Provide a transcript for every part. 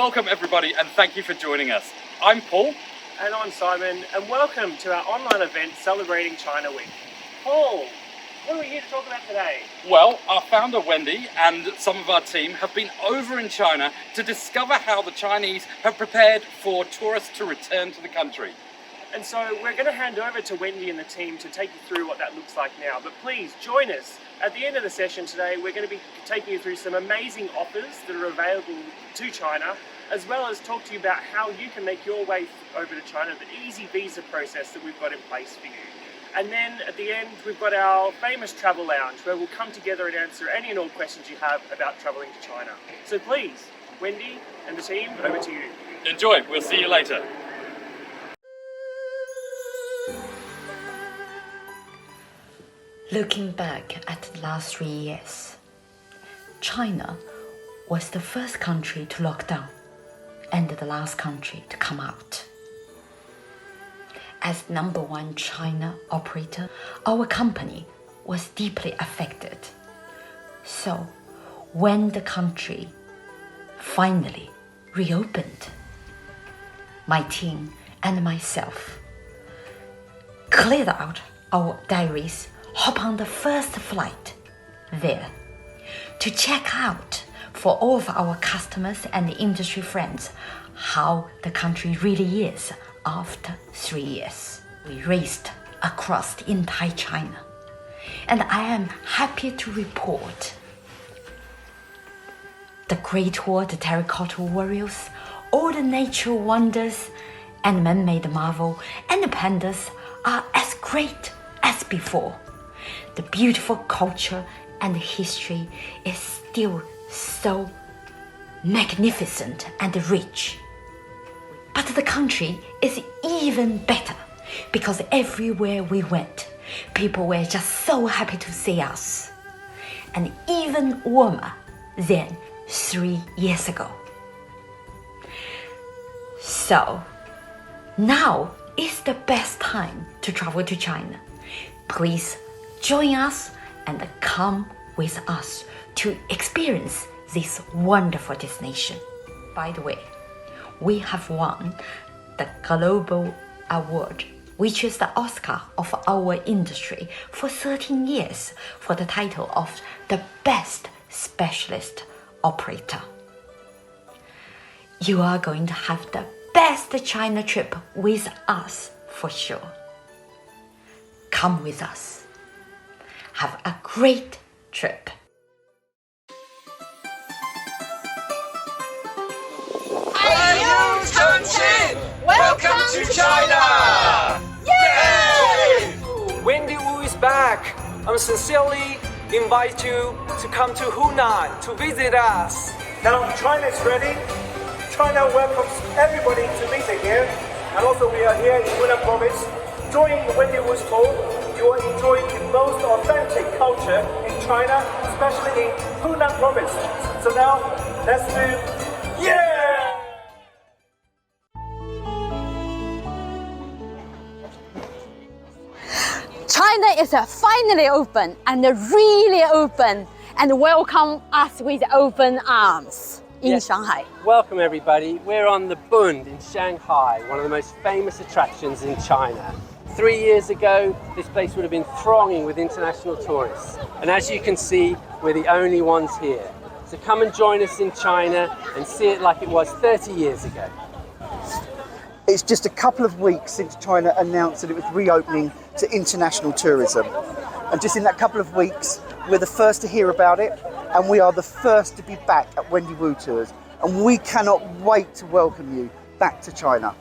Welcome everybody and thank you for joining us. I'm Paul. And I'm Simon, and welcome to our online event celebrating China Week. Paul, what are we here to talk about today? Well, our founder Wendy and some of our team have been over in China to discover how the Chinese have prepared for tourists to return to the country. And so we're going to hand over to Wendy and the team to take you through what that looks like now. But please join us. At the end of the session today, we're going to be taking you through some amazing offers that are available to China, as well as talk to you about how you can make your way over to China, the easy visa process that we've got in place for you. And then at the end, we've got our famous travel lounge where we'll come together and answer any and all questions you have about traveling to China. So please, Wendy and the team, over to you. Enjoy, we'll see you later. Looking back at the last 3 years, China was the first country to lock down and the last country to come out. As #1 China operator, our company was deeply affected. So, when the country finally reopened, my team and myself cleared out our diaries, hop on the first flight there to check out for all of our customers and industry friends how the country really is after 3 years. We raced across the entire China, and I am happy to report the Great Wall, the terracotta warriors, all the nature wonders and man-made marvel and the pandas are as great as before. The beautiful culture and history is still so magnificent and rich. But the country is even better because everywhere we went, people were just so happy to see us. And even warmer than 3 years ago. So, now is the best time to travel to China. Please join us and come with us to experience this wonderful destination. By the way, we have won the Global Award, which is the Oscar of our industry, for 13 years for the title of the Best Specialist Operator. You are going to have the best China trip with us for sure. Come with us. Have a great trip. Welcome to China! Yay! Wendy Wu is back. I sincerely invite you to come to Hunan to visit us. Now China is ready. China welcomes everybody to visit here. And also we are here in Hunan province. Joining Wendy Wu's tour, you will enjoy the most authentic culture in China, especially in Hunan province. So now, let's do, yeah! China is finally open and really open and welcome us with open arms in Shanghai. Welcome everybody. We're on the Bund in Shanghai, one of the most famous attractions in China. 3 years ago, this place would have been thronging with international tourists. And as you can see, we're the only ones here. So come and join us in China and see it like it was 30 years ago. It's just a couple of weeks since China announced that it was reopening to international tourism. And just in that couple of weeks, we're the first to hear about it, and we are the first to be back at Wendy Wu Tours. And we cannot wait to welcome you back to China.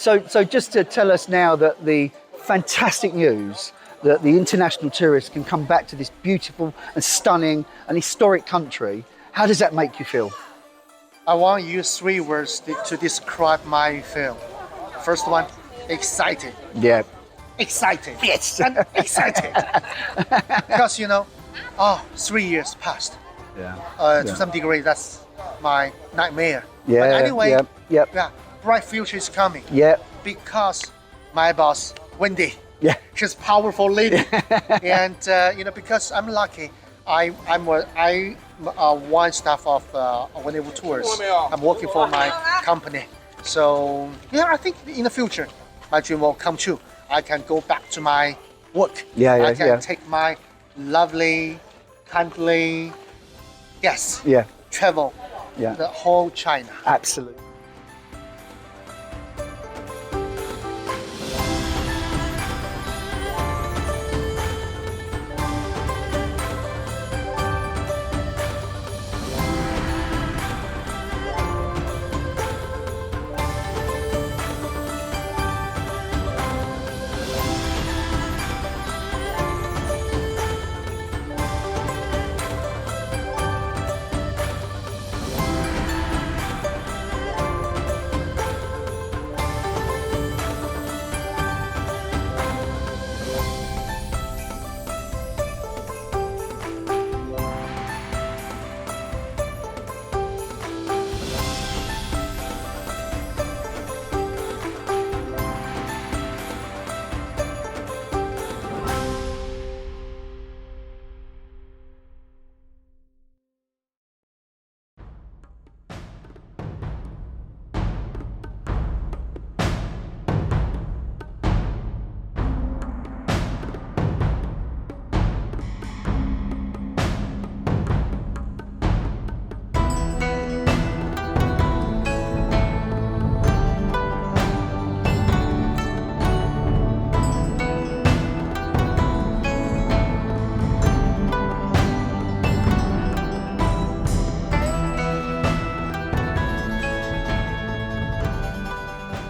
So just to tell us now that the fantastic news that the international tourists can come back to this beautiful and stunning and historic country, how does that make you feel? I want to use 3 words to describe my film. First one, excited. Yeah. Excited. Yes. I'm excited. Because, 3 years passed. Yeah. To some degree, that's my nightmare. Yeah. But anyway, yeah. bright future is coming. Yeah. Because my boss, Wendy, Yeah. she's a powerful lady. And, because I'm lucky, I'm one staff of Wendy Wu Tours. I'm working for my company. So, I think in the future, my dream will come true. I can go back to my work. I can take my lovely, kindly guests, travel the whole China. Absolutely.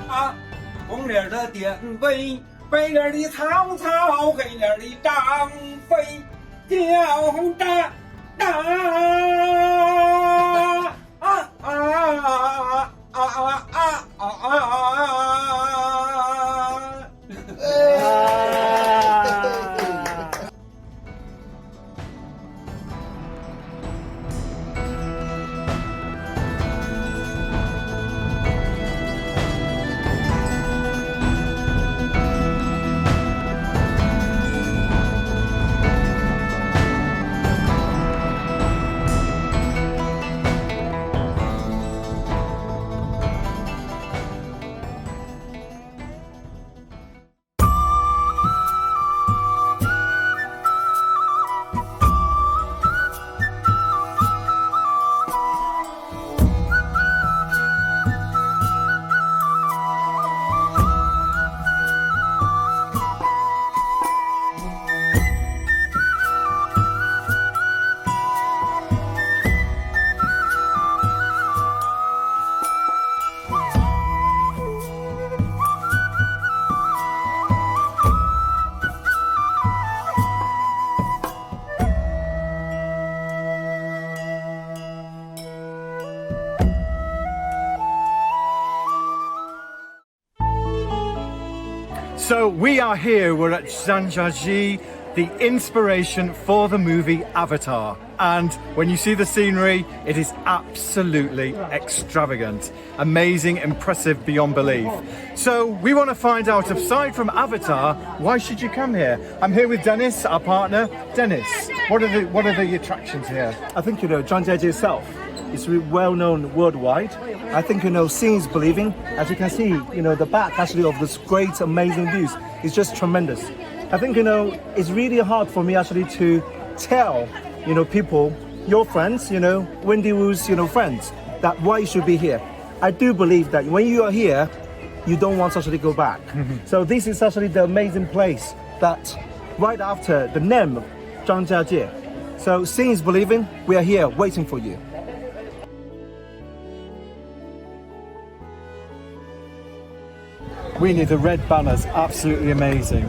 A 红脸的典韦，白脸的曹操，黑脸的张飞，叫打打So we are here, we're at Zhangjiajie, the inspiration for the movie Avatar. And when you see the scenery, it is absolutely extravagant, amazing, impressive beyond belief. So we want to find out, aside from Avatar, why should you come here? I'm here with Dennis, our partner. Dennis, what are the attractions here? I think, Zhangjiajie itself is well known worldwide. I think, seeing is believing. As you can see, the back actually of this great, amazing views is just tremendous. I think, it's really hard for me actually to tell, people, your friends, Wendy Wu's, friends, that why you should be here. I do believe that when you are here, you don't want to actually go back. So this is actually the amazing place that right after the name, Zhangjiajie. So seeing is believing, we are here waiting for you. Winnie, the red banner's absolutely amazing.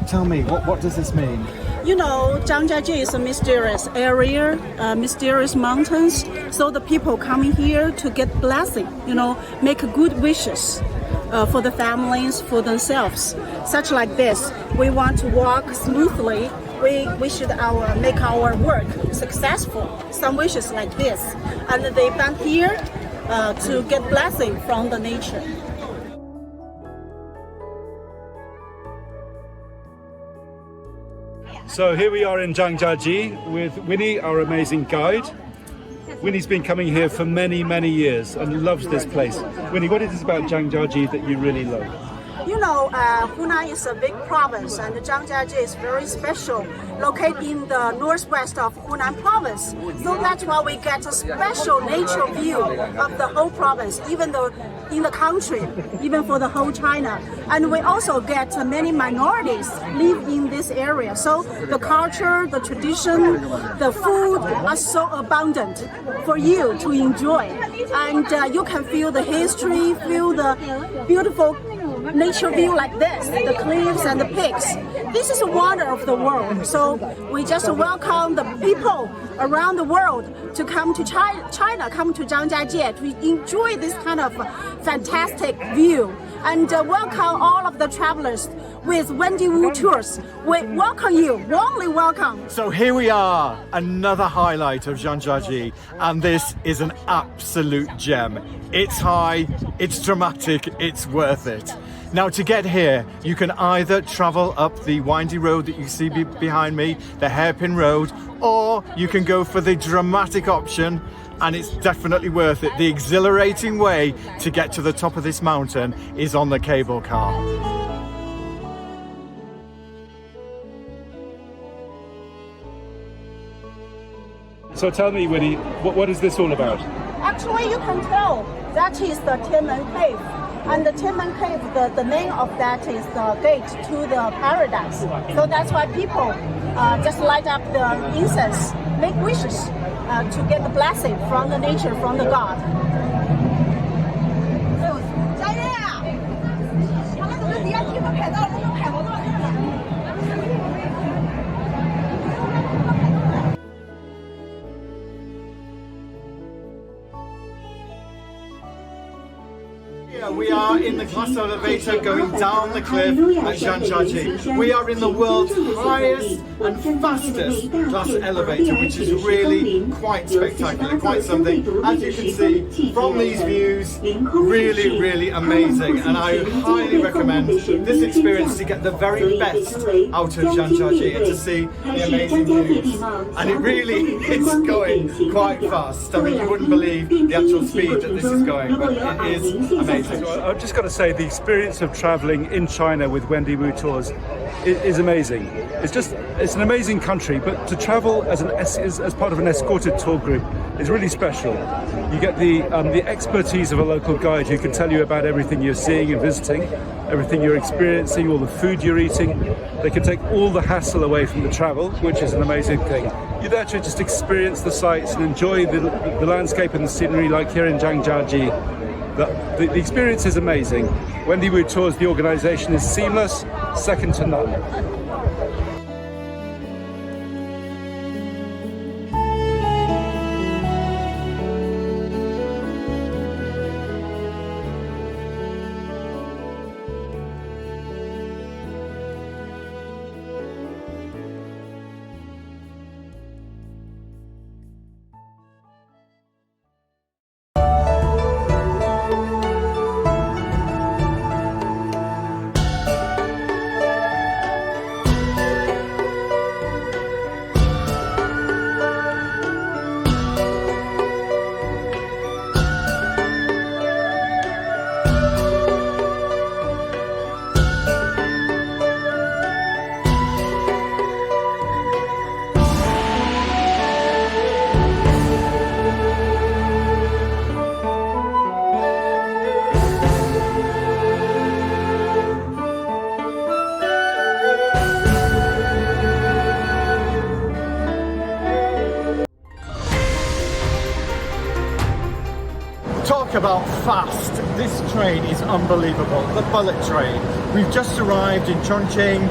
Tell me, what does this mean? You know, Zhangjiajie is a mysterious area, mysterious mountains. So the people coming here to get blessing, you know, make good wishes for the families, for themselves. Such like this, we want to walk smoothly. We should make our work successful. Some wishes like this, and they come here to get blessing from the nature. So here we are in Zhangjiajie with Winnie, our amazing guide. Winnie's been coming here for many, many years and loves this place. Winnie, what is it about Zhangjiajie that you really love? You know, Hunan is a big province, and Zhangjiajie is very special, located in the northwest of Hunan province. So that's why we get a special nature view of the whole province, even though in the country, even for the whole China. And we also get many minorities live in this area. So the culture, the tradition, the food are so abundant for you to enjoy. And you can feel the history, feel the beautiful nature view like this, the cliffs and the peaks. This is a wonder of the world. So we just welcome the people around the world to come to China, come to Zhangjiajie to enjoy this kind of fantastic view. And welcome all of the travelers with Wendy Wu Tours. We welcome you, warmly welcome. So here we are, another highlight of Zhangjiajie, and this is an absolute gem. It's high, it's dramatic, it's worth it. Now to get here, you can either travel up the windy road that you see behind me, the hairpin road, or you can go for the dramatic option, and it's definitely worth it. The exhilarating way to get to the top of this mountain is on the cable car. So tell me, Winnie, what is this all about? Actually, you can tell that is the Tianmen Cave. And the Tianmen Cave, the name of that is the gate to the paradise. So that's why people just light up the incense, make wishes to get the blessing from the nature, from the God. We are in the glass elevator going down the cliff at Zhangjiajie. We are in the world's highest and fastest glass elevator, which is really quite spectacular, quite something. As you can see from these views, really, really amazing. And I highly recommend this experience to get the very best out of Zhangjiajie and to see the amazing views. And it really is going quite fast. I mean, you wouldn't believe the actual speed that this is going, but it is amazing. I've just got to say, the experience of travelling in China with Wendy Wu Tours is amazing. It's an amazing country, but to travel as part of an escorted tour group is really special. You get the expertise of a local guide who can tell you about everything you're seeing and visiting, everything you're experiencing, all the food you're eating. They can take all the hassle away from the travel, which is an amazing thing. You're there to just experience the sights and enjoy the landscape and the scenery, like here in Zhangjiajie. The experience is amazing. Wendy Wu Tours, the organisation, is seamless, second to none. Talk about fast. this train is unbelievable, the bullet train. We've just arrived in Chongqing,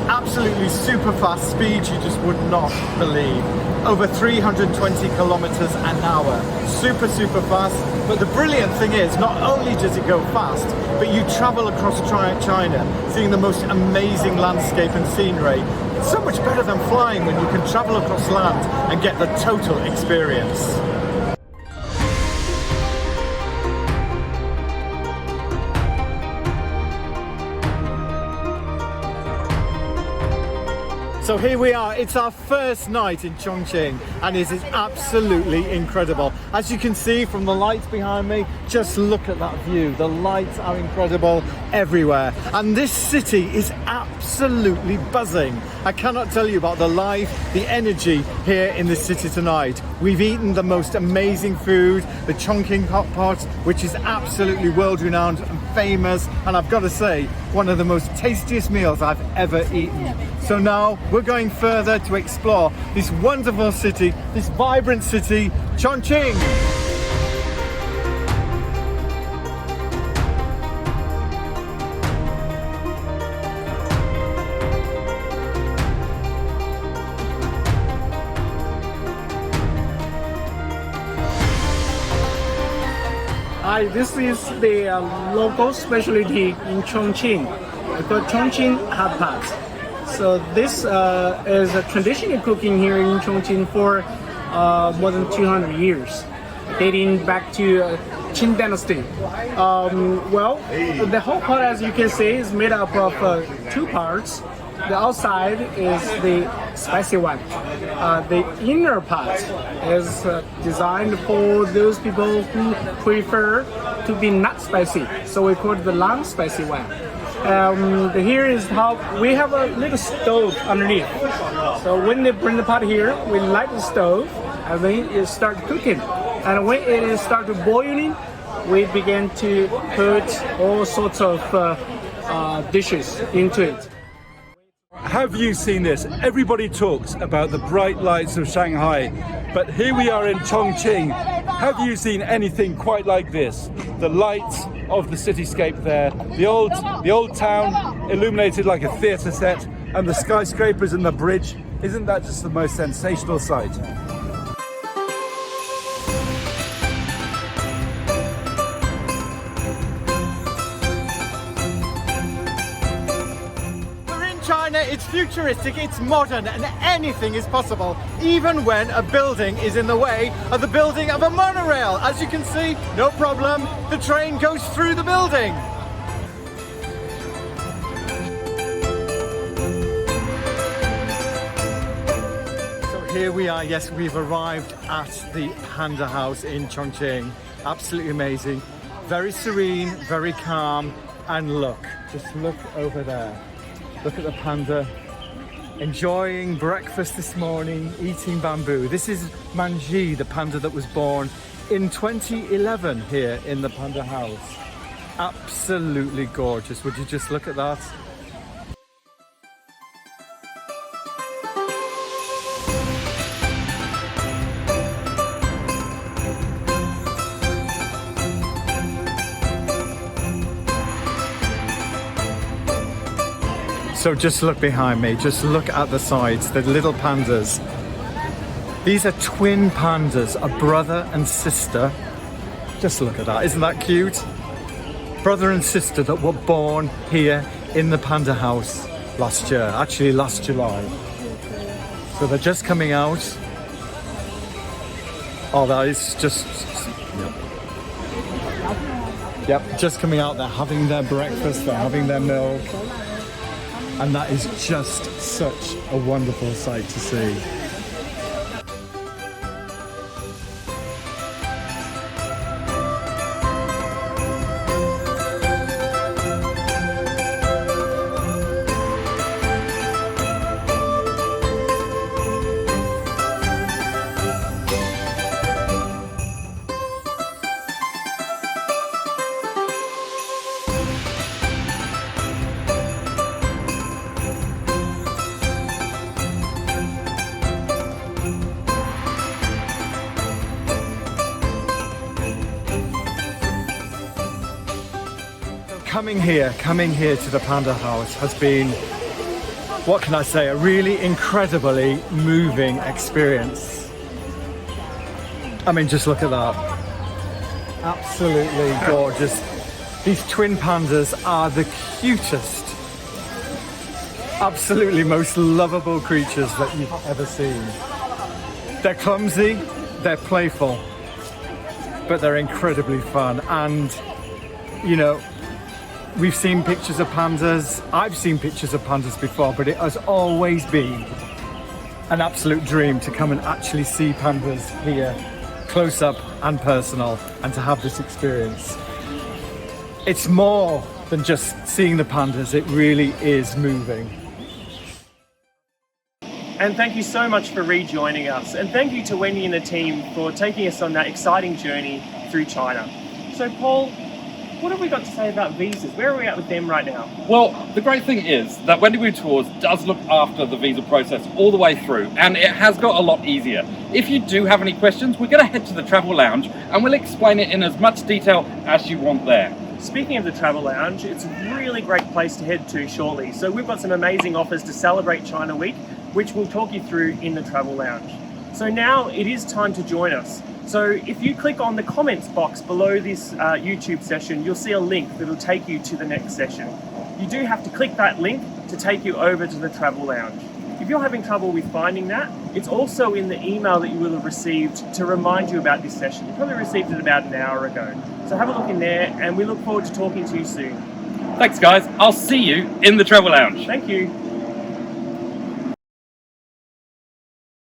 absolutely super fast speed you just would not believe. Over 320 kilometers an hour, super fast. But the brilliant thing is, not only does it go fast, but you travel across China, seeing the most amazing landscape and scenery. It's so much better than flying when you can travel across land and get the total experience. So here we are, it's our first night in Chongqing and it is absolutely incredible. As you can see from the lights behind me, just look at that view. The lights are incredible everywhere. And this city is absolutely buzzing. I cannot tell you about the life, the energy here in this city tonight. We've eaten the most amazing food, the Chongqing hot pot, which is absolutely world-renowned and famous. And I've got to say, one of the most tastiest meals I've ever eaten. So now we're going further to explore this wonderful city, this vibrant city, Chongqing. This is the local specialty in Chongqing, called Chongqing hot pot. So this is a traditional cooking here in Chongqing for more than 200 years, dating back to Qing Dynasty. The whole pot, as you can see, is made up of two parts. The outside is the spicy one. The inner part is designed for those people who prefer to be not spicy. So we call it the non-spicy one. Here is how we have a little stove underneath. So when they bring the pot here, we light the stove and then it starts cooking. And when it starts boiling, we begin to put all sorts of dishes into it. Have you seen this? Everybody talks about the bright lights of Shanghai, but here we are in Chongqing. Have you seen anything quite like this? The lights of the cityscape there, the old town illuminated like a theatre set, and the skyscrapers and the bridge. Isn't that just the most sensational sight? It's futuristic, it's modern, and anything is possible, even when a building is in the way of the building of a monorail. As you can see, no problem, the train goes through the building. So here we are, yes, we've arrived at the Panda House in Chongqing. Absolutely amazing, very serene, very calm, and look, just look over there. Look at the panda, enjoying breakfast this morning, eating bamboo. This is Manji, the panda that was born in 2011 here in the Panda House. Absolutely gorgeous. Would you just look at that? So just look behind me, just look at the sides, the little pandas. These are twin pandas, a brother and sister. Just look at that, isn't that cute? Brother and sister that were born here in the Panda House last year, actually last July. So they're just coming out. Oh, that is just, yep, just coming out, they're having their breakfast, they're having their milk. And that is just such a wonderful sight to see. coming here to the Panda House has been, what can I say, a really incredibly moving experience. I mean, just look at that. Absolutely gorgeous. These twin pandas are the cutest, absolutely most lovable creatures that you've ever seen. They're clumsy, they're playful, but they're incredibly fun. And, you know, we've seen pictures of pandas, I've seen pictures of pandas before, but it has always been an absolute dream to come and actually see pandas here, close up and personal, and to have this experience. It's more than just seeing the pandas, it really is moving. And thank you so much for rejoining us. And thank you to Wendy and the team for taking us on that exciting journey through China. So Paul, what have we got to say about visas? Where are we at with them right now? Well, the great thing is that Wendy Wu Tours does look after the visa process all the way through, and it has got a lot easier. If you do have any questions, we're going to head to the travel lounge and we'll explain it in as much detail as you want there. Speaking of the travel lounge, it's a really great place to head to shortly. So we've got some amazing offers to celebrate China Week, which we'll talk you through in the travel lounge. So now it is time to join us. So if you click on the comments box below this YouTube session, you'll see a link that'll take you to the next session. You do have to click that link to take you over to the travel lounge. If you're having trouble with finding that, it's also in the email that you will have received to remind you about this session. You probably received it about an hour ago. So have a look in there, and we look forward to talking to you soon. Thanks guys, I'll see you in the travel lounge. Thank you.